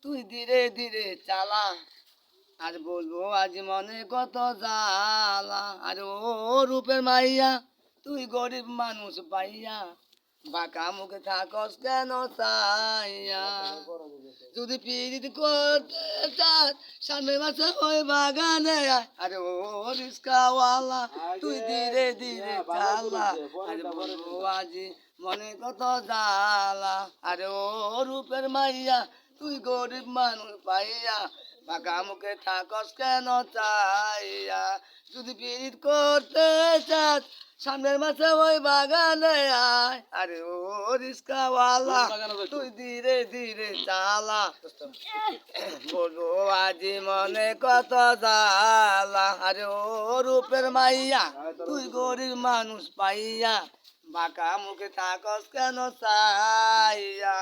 তুই ধীরে ধীরে চালা। আর বলবো আজ মনে কত জ্বালা। আর ও রূপের মাইয়া তুই গরিব মানুষ পাইয়া বাঁকা মুখে থাকস কেন চাইয়া। যদি পীড়িত করতে চাস সামনের মাসে ওই বাগানে আয়। আরে ও রিস্কাওয়ালা তুই ধীরে ধীরে চালা। আরে বলবো আজি মনে কত জ্বালা। আরে ও রূপের মাইয়া তুই গরিব মানুষ পাইয়া বাঁকা মুখে থাকস কেন চাইয়া। যদি পীড়িত করতে চাস সামনের মাসে ওই বাগানে আয়। আরে ও রিস্কাওয়ালা তুই ধীরে ধীরে চালা। বলবো আজি মনে কত জ্বালা। আরে ও রূপের মাইয়া তুই গরিব মানুষ পাইয়া বাঁকা মুখে থাকস কেন চাইয়া।